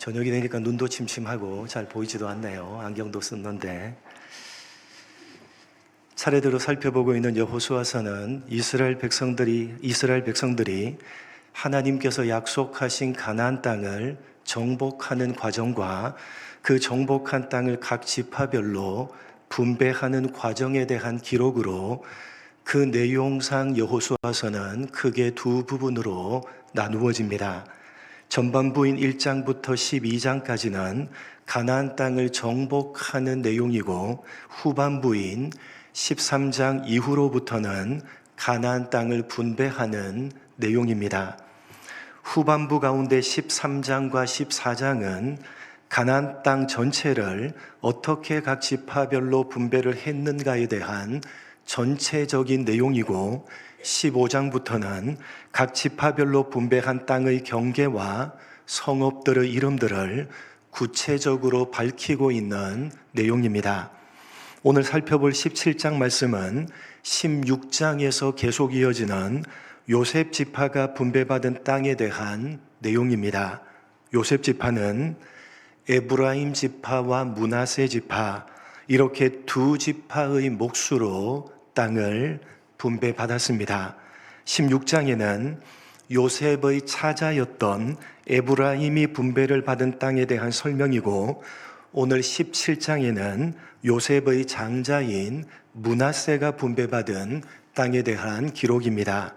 저녁이 되니까 눈도 침침하고 잘 보이지도 않네요. 안경도 썼는데. 차례대로 살펴보고 있는 여호수아서는 이스라엘 백성들이 하나님께서 약속하신 가나안 땅을 정복하는 과정과 그 정복한 땅을 각 지파별로 분배하는 과정에 대한 기록으로 그 내용상 여호수아서는 크게 두 부분으로 나누어집니다. 전반부인 1장부터 12장까지는 가나안 땅을 정복하는 내용이고, 후반부인 13장 이후로부터는 가나안 땅을 분배하는 내용입니다. 후반부 가운데 13장과 14장은 가나안 땅 전체를 어떻게 각 지파별로 분배를 했는가에 대한 전체적인 내용이고, 15장부터는 각 지파별로 분배한 땅의 경계와 성읍들의 이름들을 구체적으로 밝히고 있는 내용입니다. 오늘 살펴볼 17장 말씀은 16장에서 계속 이어지는 요셉 지파가 분배받은 땅에 대한 내용입니다. 요셉 지파는 에브라임 지파와 므낫세 지파, 이렇게 두 지파의 몫으로 땅을 분배받았습니다. 16장에는 요셉의 차자였던 에브라임이 분배를 받은 땅에 대한 설명이고, 오늘 17장에는 요셉의 장자인 므낫세가 분배받은 땅에 대한 기록입니다.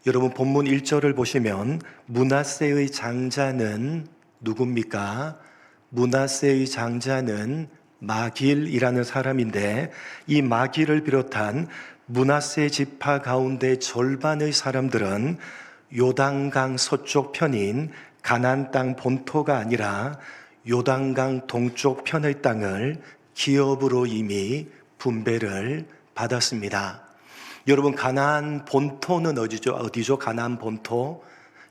여러분, 본문 1절을 보시면 므낫세의 장자는 누굽니까? 므낫세의 장자는 마길이라는 사람인데, 이 마길을 비롯한 므낫세 지파 가운데 절반의 사람들은 요단강 서쪽 편인 가나안 땅 본토가 아니라 요단강 동쪽 편의 땅을 기업으로 이미 분배를 받았습니다. 여러분, 가나안 본토는 어디죠? 가나안 본토.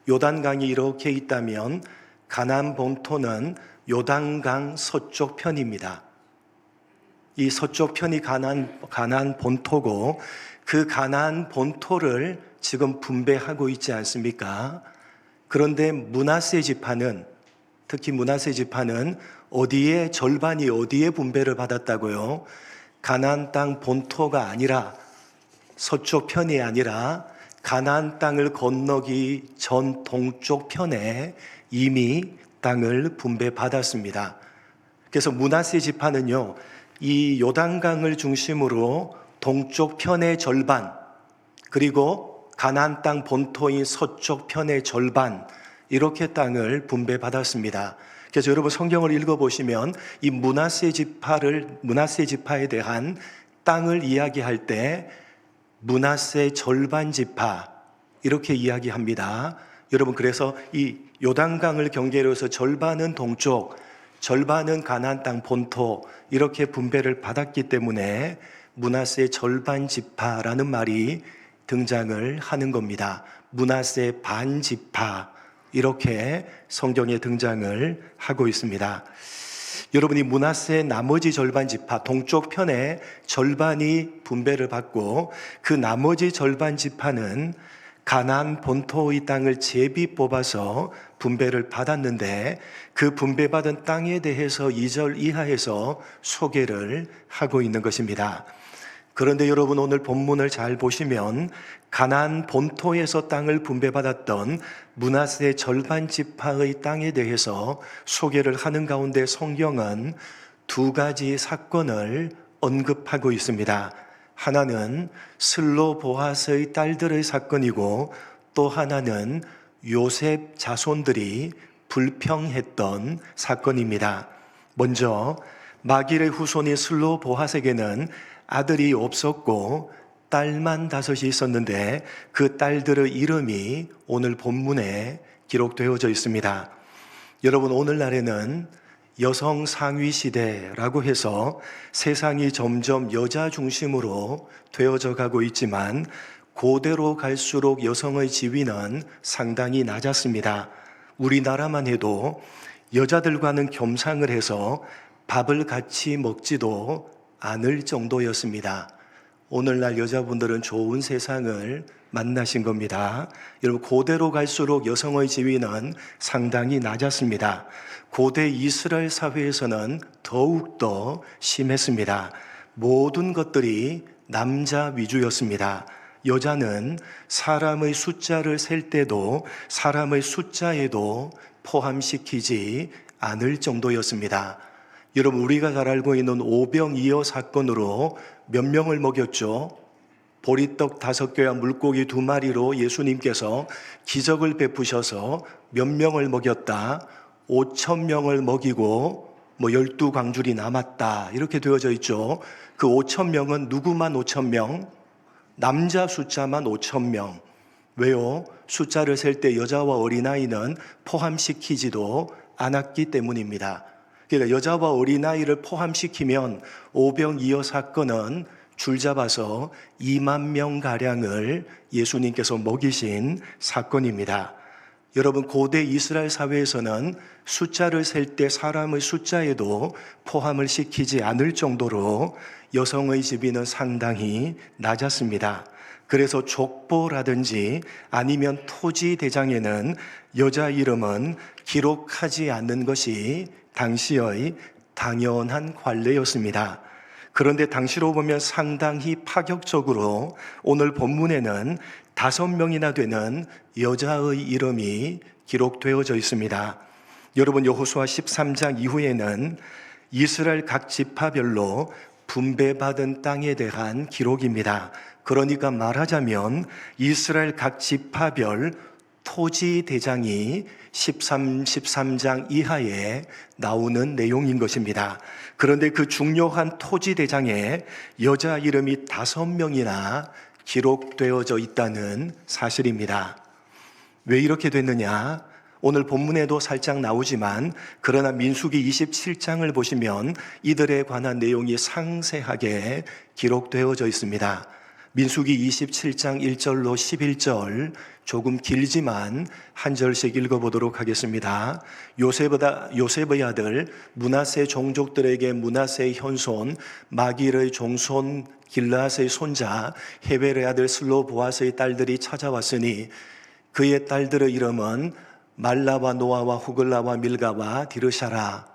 요단강이 이렇게 있다면 가나안 본토는 요단강 서쪽 편입니다. 이 서쪽 편이 가나안 본토고, 그 가나안 본토를 지금 분배하고 있지 않습니까? 그런데 므낫세 지파는, 특히 므낫세 지파는 절반이 어디에 분배를 받았다고요? 가나안 땅 본토가 아니라, 서쪽 편이 아니라 가나안 땅을 건너기 전 동쪽 편에 이미 땅을 분배받았습니다. 그래서 므낫세 지파는요, 이 요단강을 중심으로 동쪽 편의 절반, 그리고 가나안 땅 본토인 서쪽 편의 절반, 이렇게 땅을 분배받았습니다. 그래서 여러분, 성경을 읽어보시면 이 므낫세 지파에 대한 땅을 이야기할 때 므낫세 절반 지파, 이렇게 이야기합니다. 여러분, 그래서 이 요단강을 경계로 해서 절반은 동쪽, 절반은 가나안 땅 본토, 이렇게 분배를 받았기 때문에 므낫세 절반 지파라는 말이 등장을 하는 겁니다. 므낫세 반 지파, 이렇게 성경에 등장을 하고 있습니다. 여러분이 므낫세 나머지 절반 지파, 동쪽 편에 절반이 분배를 받고, 그 나머지 절반 지파는 가나안 본토의 땅을 제비 뽑아서 분배를 받았는데, 그 분배받은 땅에 대해서 2절 이하에서 소개를 하고 있는 것입니다. 그런데 여러분, 오늘 본문을 잘 보시면 가나안 본토에서 땅을 분배받았던 므낫세 절반 지파의 땅에 대해서 소개를 하는 가운데 성경은 두 가지 사건을 언급하고 있습니다. 하나는 슬로보아스의 딸들의 사건이고, 또 하나는 요셉 자손들이 불평했던 사건입니다. 먼저 마길의 후손인 슬로보아스에게는 아들이 없었고 딸만 5이 있었는데, 그 딸들의 이름이 오늘 본문에 기록되어져 있습니다. 여러분, 오늘날에는 여성 상위 시대라고 해서 세상이 점점 여자 중심으로 되어져 가고 있지만, 고대로 갈수록 여성의 지위는 상당히 낮았습니다. 우리나라만 해도 여자들과는 겸상을 해서 밥을 같이 먹지도 않을 정도였습니다. 오늘날 여자분들은 좋은 세상을 만나신 겁니다. 여러분, 고대로 갈수록 여성의 지위는 상당히 낮았습니다. 고대 이스라엘 사회에서는 더욱더 심했습니다. 모든 것들이 남자 위주였습니다. 여자는 사람의 숫자를 셀 때도 사람의 숫자에도 포함시키지 않을 정도였습니다. 여러분, 우리가 잘 알고 있는 오병이어 사건으로 몇 명을 먹였죠? 보리떡 5개와 물고기 2마리로 예수님께서 기적을 베푸셔서 몇 명을 먹였다? 5,000명을 먹이고 12광줄이 남았다, 이렇게 되어져 있죠. 그 5,000명은 누구만 5,000명? 남자 숫자만 5,000명. 왜요? 숫자를 셀 때 여자와 어린아이는 포함시키지도 않았기 때문입니다. 그러니까 여자와 어린아이를 포함시키면 오병이어 사건은 줄잡아서 2만 명가량을 예수님께서 먹이신 사건입니다. 여러분, 고대 이스라엘 사회에서는 숫자를 셀 때 사람의 숫자에도 포함을 시키지 않을 정도로 여성의 지위는 상당히 낮았습니다. 그래서 족보라든지 아니면 토지 대장에는 여자 이름은 기록하지 않는 것이 당시의 당연한 관례였습니다. 그런데 당시로 보면 상당히 파격적으로 오늘 본문에는 5명이나 되는 여자의 이름이 기록되어져 있습니다. 여러분, 여호수아 13장 이후에는 이스라엘 각 지파별로 분배받은 땅에 대한 기록입니다. 그러니까 말하자면 이스라엘 각 지파별 토지 대장이 13장 이하에 나오는 내용인 것입니다. 그런데 그 중요한 토지 대장에 여자 이름이 5명이나 기록되어져 있다는 사실입니다. 왜 이렇게 됐느냐? 오늘 본문에도 살짝 나오지만 그러나 민수기 27장을 보시면 이들에 관한 내용이 상세하게 기록되어져 있습니다. 민수기 27장 1절로 11절 조금 길지만 한 절씩 읽어보도록 하겠습니다. 요셉의 아들 므낫세 종족들에게 므낫세의 현손 마길의 종손 길르앗의 손자 헤벨의 아들 슬로보앗의 딸들이 찾아왔으니 그의 딸들의 이름은 말라와 노아와 후글라와 밀가와 디르샤라.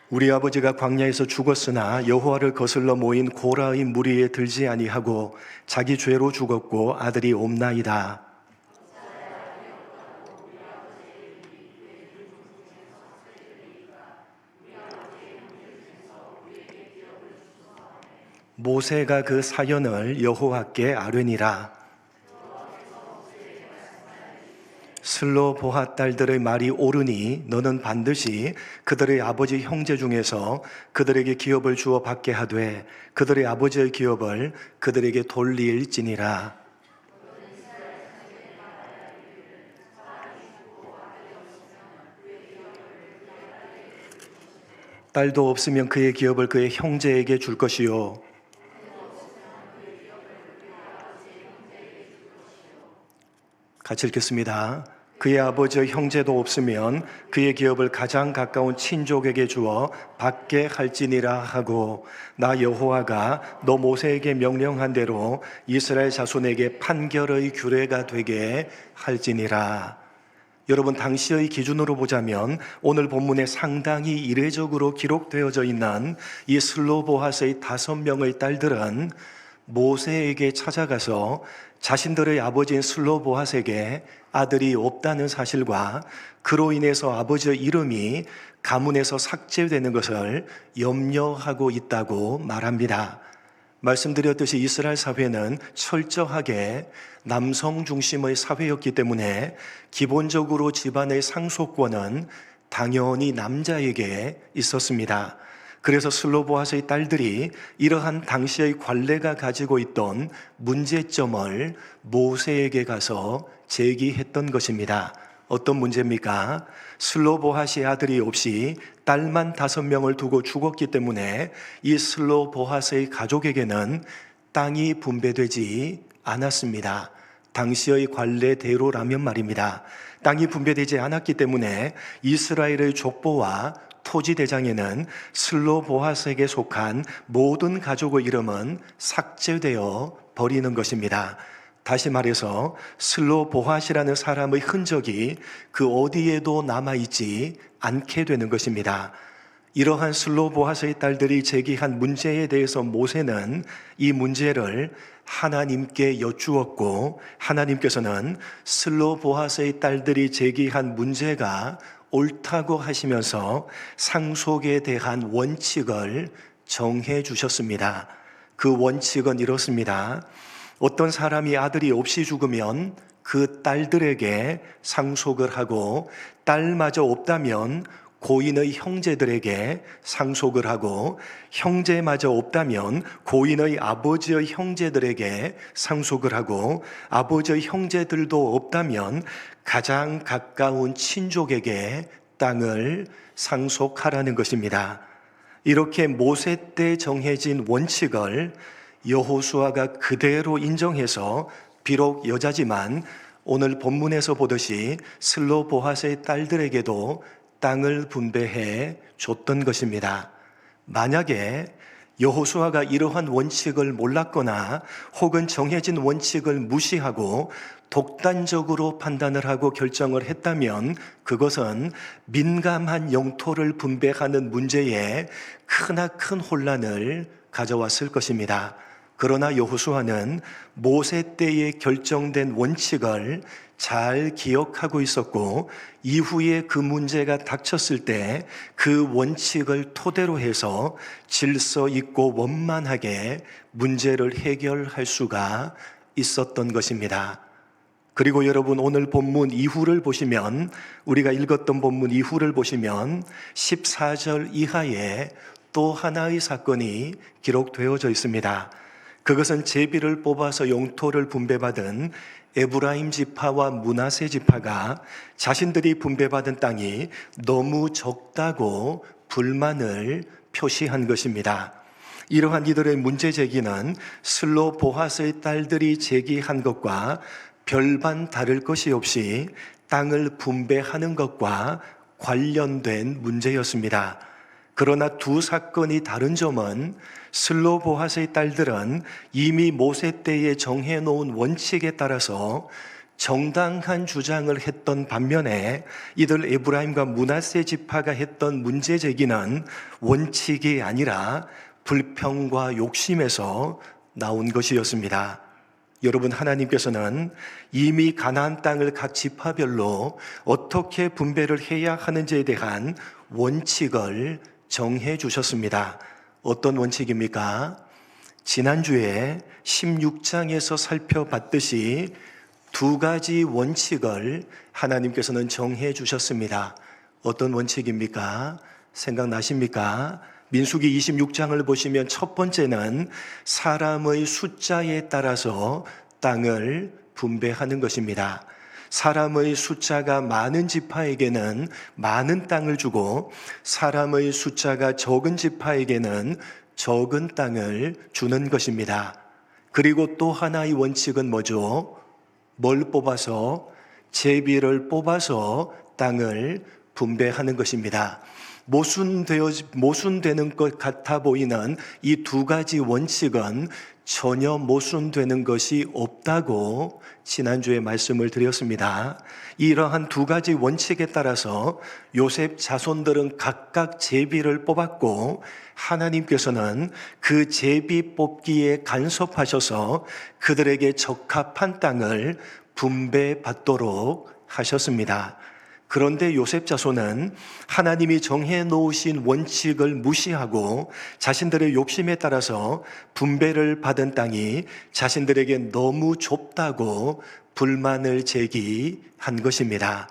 우리 아버지가 광야에서 죽었으나 여호와를 거슬러 모인 고라의 무리에 들지 아니하고 자기 죄로 죽었고 아들이 없나이다. 모세가 그 사연을 여호와께 아뢰니라. 슬로보핫 딸들의 말이 옳으니 너는 반드시 그들의 아버지 형제 중에서 그들에게 기업을 주어 받게 하되 그들의 아버지의 기업을 그들에게 돌릴지니라. 딸도 없으면 그의 기업을 그의 형제에게 줄 것이요 같이 읽겠습니다. 그의 아버지의 형제도 없으면 그의 기업을 가장 가까운 친족에게 주어 받게 할지니라 하고 나 여호와가 너 모세에게 명령한 대로 이스라엘 자손에게 판결의 규례가 되게 할지니라. 여러분, 당시의 기준으로 보자면 오늘 본문에 상당히 이례적으로 기록되어져 있는 이 슬로보핫의 5명의 딸들은 모세에게 찾아가서 자신들의 아버지인 슬로보핫에게 아들이 없다는 사실과 그로 인해서 아버지의 이름이 가문에서 삭제되는 것을 염려하고 있다고 말합니다. 말씀드렸듯이 이스라엘 사회는 철저하게 남성 중심의 사회였기 때문에 기본적으로 집안의 상속권은 당연히 남자에게 있었습니다. 그래서 슬로보핫의 딸들이 이러한 당시의 관례가 가지고 있던 문제점을 모세에게 가서 제기했던 것입니다. 어떤 문제입니까? 슬로보핫의 아들이 없이 딸만 5명을 두고 죽었기 때문에 이 슬로보핫의 가족에게는 땅이 분배되지 않았습니다. 당시의 관례대로라면 말입니다. 땅이 분배되지 않았기 때문에 이스라엘의 족보와 토지 대장에는 슬로보핫에게 속한 모든 가족의 이름은 삭제되어 버리는 것입니다. 다시 말해서 슬로보핫이라는 사람의 흔적이 그 어디에도 남아있지 않게 되는 것입니다. 이러한 슬로보핫의 딸들이 제기한 문제에 대해서 모세는 이 문제를 하나님께 여쭈었고, 하나님께서는 슬로보핫의 딸들이 제기한 문제가 옳다고 하시면서 상속에 대한 원칙을 정해 주셨습니다. 그 원칙은 이렇습니다. 어떤 사람이 아들이 없이 죽으면 그 딸들에게 상속을 하고, 딸마저 없다면 고인의 형제들에게 상속을 하고, 형제마저 없다면 고인의 아버지의 형제들에게 상속을 하고, 아버지의 형제들도 없다면 가장 가까운 친족에게 땅을 상속하라는 것입니다. 이렇게 모세 때 정해진 원칙을 여호수아가 그대로 인정해서 비록 여자지만 오늘 본문에서 보듯이 슬로보핫의 딸들에게도 땅을 분배해 줬던 것입니다. 만약에 여호수아가 이러한 원칙을 몰랐거나 혹은 정해진 원칙을 무시하고 독단적으로 판단을 하고 결정을 했다면 그것은 민감한 영토를 분배하는 문제에 크나큰 혼란을 가져왔을 것입니다. 그러나 여호수아는 모세 때에 결정된 원칙을 잘 기억하고 있었고, 이후에 그 문제가 닥쳤을 때 그 원칙을 토대로 해서 질서 있고 원만하게 문제를 해결할 수가 있었던 것입니다. 그리고 여러분, 오늘 본문 이후를 보시면, 우리가 읽었던 본문 이후를 보시면 14절 이하에 또 하나의 사건이 기록되어져 있습니다. 그것은 제비를 뽑아서 영토를 분배받은 에브라임 지파와 므낫세 지파가 자신들이 분배받은 땅이 너무 적다고 불만을 표시한 것입니다. 이러한 이들의 문제 제기는 슬로보핫의 딸들이 제기한 것과 별반 다를 것이 없이 땅을 분배하는 것과 관련된 문제였습니다. 그러나 두 사건이 다른 점은 슬로보핫의 딸들은 이미 모세 때에 정해놓은 원칙에 따라서 정당한 주장을 했던 반면에 이들 에브라임과 므낫세 지파가 했던 문제 제기는 원칙이 아니라 불평과 욕심에서 나온 것이었습니다. 여러분, 하나님께서는 이미 가나안 땅을 각 지파별로 어떻게 분배를 해야 하는지에 대한 원칙을 정해 주셨습니다. 어떤 원칙입니까? 지난주에 16장에서 살펴봤듯이 두 가지 원칙을 하나님께서는 정해 주셨습니다. 어떤 원칙입니까? 생각나십니까? 민수기 26장을 보시면 첫 번째는 사람의 숫자에 따라서 땅을 분배하는 것입니다. 사람의 숫자가 많은 지파에게는 많은 땅을 주고, 사람의 숫자가 적은 지파에게는 적은 땅을 주는 것입니다. 그리고 또 하나의 원칙은 뭐죠? 뭘 뽑아서? 제비를 뽑아서 땅을 분배하는 것입니다. 모순되는 것 같아 보이는 이 두 가지 원칙은 전혀 모순되는 것이 없다고 지난주에 말씀을 드렸습니다. 이러한 두 가지 원칙에 따라서 요셉 자손들은 각각 제비를 뽑았고, 하나님께서는 그 제비 뽑기에 간섭하셔서 그들에게 적합한 땅을 분배받도록 하셨습니다. 그런데 요셉 자손은 하나님이 정해 놓으신 원칙을 무시하고 자신들의 욕심에 따라서 분배를 받은 땅이 자신들에게 너무 좁다고 불만을 제기한 것입니다.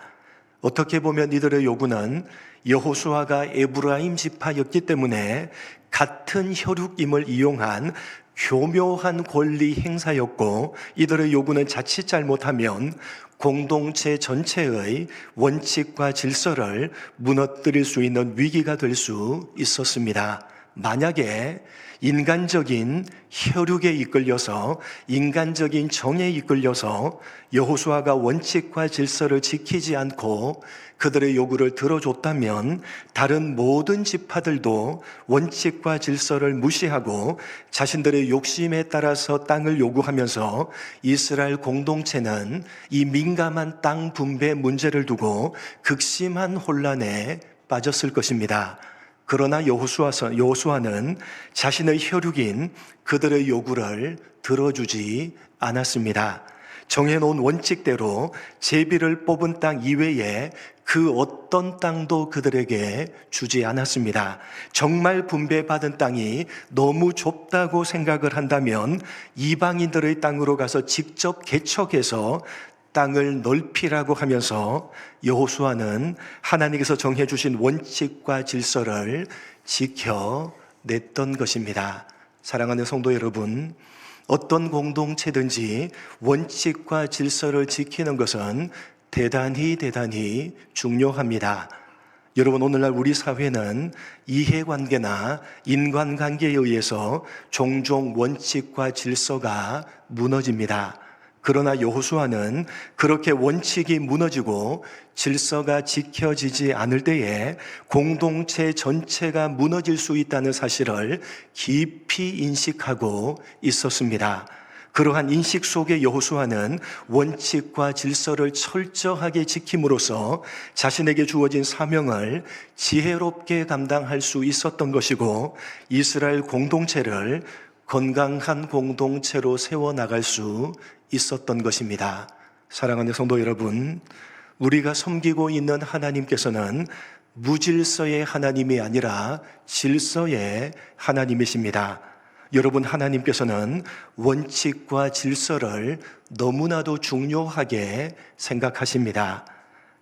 어떻게 보면 이들의 요구는 여호수아가 에브라임 지파였기 때문에 같은 혈육임을 이용한 교묘한 권리 행사였고, 이들의 요구는 자칫 잘못하면 공동체 전체의 원칙과 질서를 무너뜨릴 수 있는 위기가 될 수 있었습니다. 만약에 인간적인 혈육에 이끌려서 인간적인 정에 이끌려서 여호수아가 원칙과 질서를 지키지 않고 그들의 요구를 들어줬다면 다른 모든 지파들도 원칙과 질서를 무시하고 자신들의 욕심에 따라서 땅을 요구하면서 이스라엘 공동체는 이 민감한 땅 분배 문제를 두고 극심한 혼란에 빠졌을 것입니다. 그러나 여호수아는 자신의 혈육인 그들의 요구를 들어주지 않았습니다. 정해놓은 원칙대로 제비를 뽑은 땅 이외에 그 어떤 땅도 그들에게 주지 않았습니다. 정말 분배받은 땅이 너무 좁다고 생각을 한다면 이방인들의 땅으로 가서 직접 개척해서 땅을 넓히라고 하면서 여호수아는 하나님께서 정해주신 원칙과 질서를 지켜냈던 것입니다. 사랑하는 성도 여러분, 어떤 공동체든지 원칙과 질서를 지키는 것은 대단히 중요합니다. 여러분, 오늘날 우리 사회는 이해관계나 인간관계에 의해서 종종 원칙과 질서가 무너집니다. 그러나 여호수아는 그렇게 원칙이 무너지고 질서가 지켜지지 않을 때에 공동체 전체가 무너질 수 있다는 사실을 깊이 인식하고 있었습니다. 그러한 인식 속에 여호수아는 원칙과 질서를 철저하게 지킴으로써 자신에게 주어진 사명을 지혜롭게 감당할 수 있었던 것이고 이스라엘 공동체를 건강한 공동체로 세워나갈 수 있었던 것입니다. 사랑하는 성도 여러분, 우리가 섬기고 있는 하나님께서는 무질서의 하나님이 아니라 질서의 하나님이십니다. 여러분, 하나님께서는 원칙과 질서를 너무나도 중요하게 생각하십니다.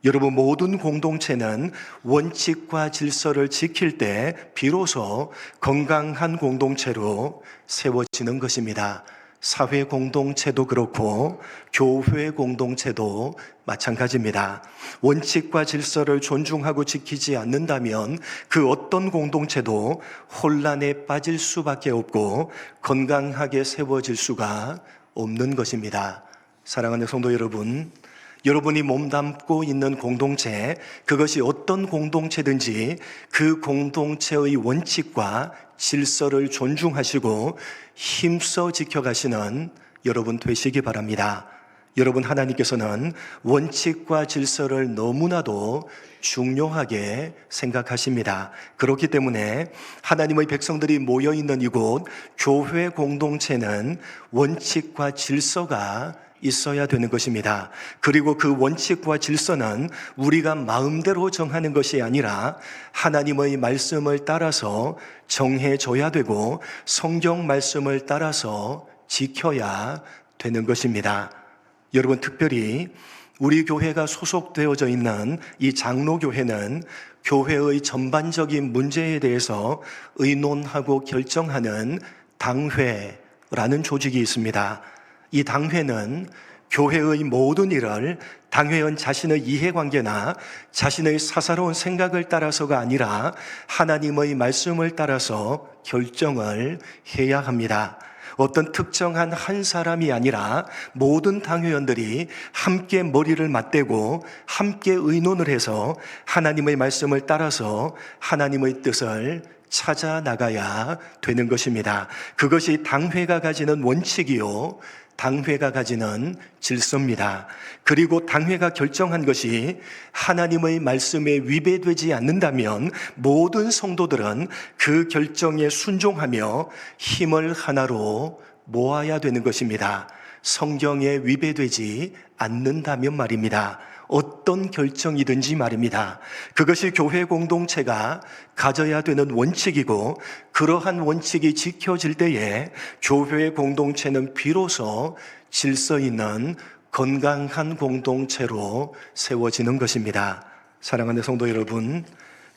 여러분, 모든 공동체는 원칙과 질서를 지킬 때 비로소 건강한 공동체로 세워지는 것입니다. 사회 공동체도 그렇고 교회 공동체도 마찬가지입니다. 원칙과 질서를 존중하고 지키지 않는다면 그 어떤 공동체도 혼란에 빠질 수밖에 없고 건강하게 세워질 수가 없는 것입니다. 사랑하는 성도 여러분, 여러분이 몸담고 있는 공동체, 그것이 어떤 공동체든지 그 공동체의 원칙과 질서를 존중하시고 힘써 지켜가시는 여러분 되시기 바랍니다. 여러분, 하나님께서는 원칙과 질서를 너무나도 중요하게 생각하십니다. 그렇기 때문에 하나님의 백성들이 모여있는 이곳 교회 공동체는 원칙과 질서가 있어야 되는 것입니다. 그리고 그 원칙과 질서는 우리가 마음대로 정하는 것이 아니라 하나님의 말씀을 따라서 정해져야 되고 성경 말씀을 따라서 지켜야 되는 것입니다. 여러분, 특별히 우리 교회가 소속되어져 있는 이 장로교회는 교회의 전반적인 문제에 대해서 의논하고 결정하는 당회라는 조직이 있습니다. 이 당회는 교회의 모든 일을 당회원 자신의 이해관계나 자신의 사사로운 생각을 따라서가 아니라 하나님의 말씀을 따라서 결정을 해야 합니다. 어떤 특정한 한 사람이 아니라 모든 당회원들이 함께 머리를 맞대고 함께 의논을 해서 하나님의 말씀을 따라서 하나님의 뜻을 찾아 나가야 되는 것입니다. 그것이 당회가 가지는 원칙이요, 당회가 가지는 질서입니다. 그리고 당회가 결정한 것이 하나님의 말씀에 위배되지 않는다면 모든 성도들은 그 결정에 순종하며 힘을 하나로 모아야 되는 것입니다. 성경에 위배되지 않는다면 말입니다. 어떤 결정이든지 말입니다. 그것이 교회 공동체가 가져야 되는 원칙이고 그러한 원칙이 지켜질 때에 교회 공동체는 비로소 질서 있는 건강한 공동체로 세워지는 것입니다. 사랑하는 성도 여러분,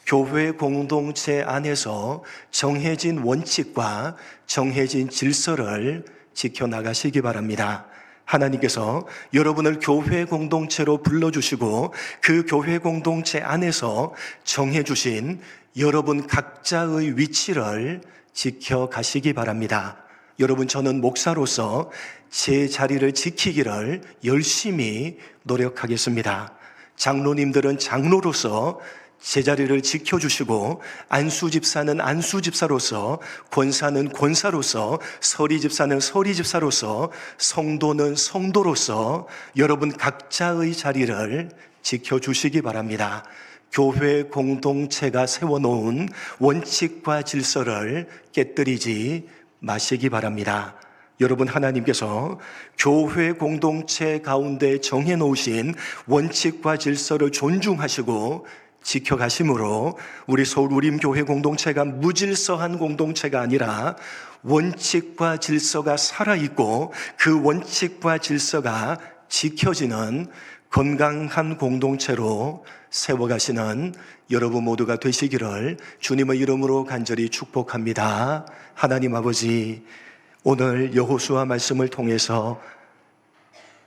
교회 공동체 안에서 정해진 원칙과 정해진 질서를 지켜나가시기 바랍니다. 하나님께서 여러분을 교회 공동체로 불러주시고 그 교회 공동체 안에서 정해주신 여러분 각자의 위치를 지켜가시기 바랍니다. 여러분, 저는 목사로서 제 자리를 지키기를 열심히 노력하겠습니다. 장로님들은 장로로서 제자리를 지켜주시고, 안수집사는 안수집사로서, 권사는 권사로서, 서리집사는 서리집사로서, 성도는 성도로서 여러분 각자의 자리를 지켜주시기 바랍니다. 교회 공동체가 세워놓은 원칙과 질서를 깨뜨리지 마시기 바랍니다. 여러분, 하나님께서 교회 공동체 가운데 정해놓으신 원칙과 질서를 존중하시고 지켜가심으로 우리 서울 우림교회 공동체가 무질서한 공동체가 아니라 원칙과 질서가 살아있고 그 원칙과 질서가 지켜지는 건강한 공동체로 세워가시는 여러분 모두가 되시기를 주님의 이름으로 간절히 축복합니다. 하나님 아버지, 오늘 여호수아 말씀을 통해서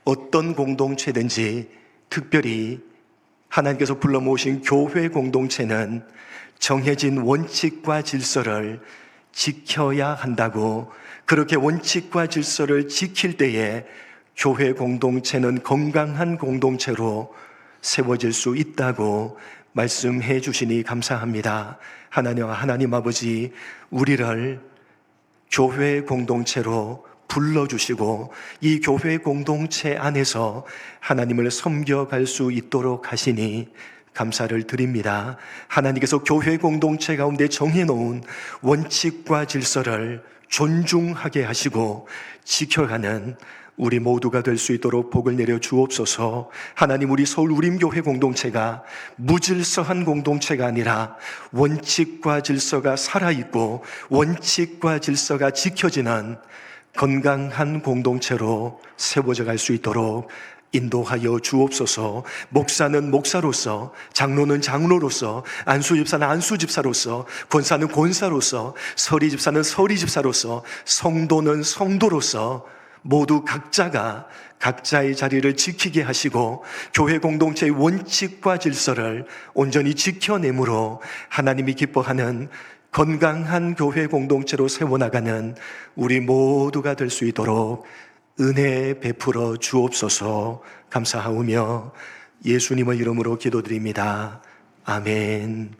어떤 공동체든지 특별히 하나님께서 불러 모으신 교회 공동체는 정해진 원칙과 질서를 지켜야 한다고, 그렇게 원칙과 질서를 지킬 때에 교회 공동체는 건강한 공동체로 세워질 수 있다고 말씀해 주시니 감사합니다. 하나님 아버지, 우리를 교회 공동체로 불러주시고 이 교회 공동체 안에서 하나님을 섬겨갈 수 있도록 하시니 감사를 드립니다. 하나님께서 교회 공동체 가운데 정해놓은 원칙과 질서를 존중하게 하시고 지켜가는 우리 모두가 될 수 있도록 복을 내려 주옵소서. 하나님, 우리 서울 우림교회 공동체가 무질서한 공동체가 아니라 원칙과 질서가 살아있고 원칙과 질서가 지켜지는 건강한 공동체로 세워져 갈 수 있도록 인도하여 주옵소서. 목사는 목사로서, 장로는 장로로서, 안수집사는 안수집사로서, 권사는 권사로서, 서리집사는 서리집사로서, 성도는 성도로서 모두 각자가 각자의 자리를 지키게 하시고 교회 공동체의 원칙과 질서를 온전히 지켜내므로 하나님이 기뻐하는 건강한 교회 공동체로 세워나가는 우리 모두가 될 수 있도록 은혜 베풀어 주옵소서. 감사하오며 예수님의 이름으로 기도드립니다. 아멘.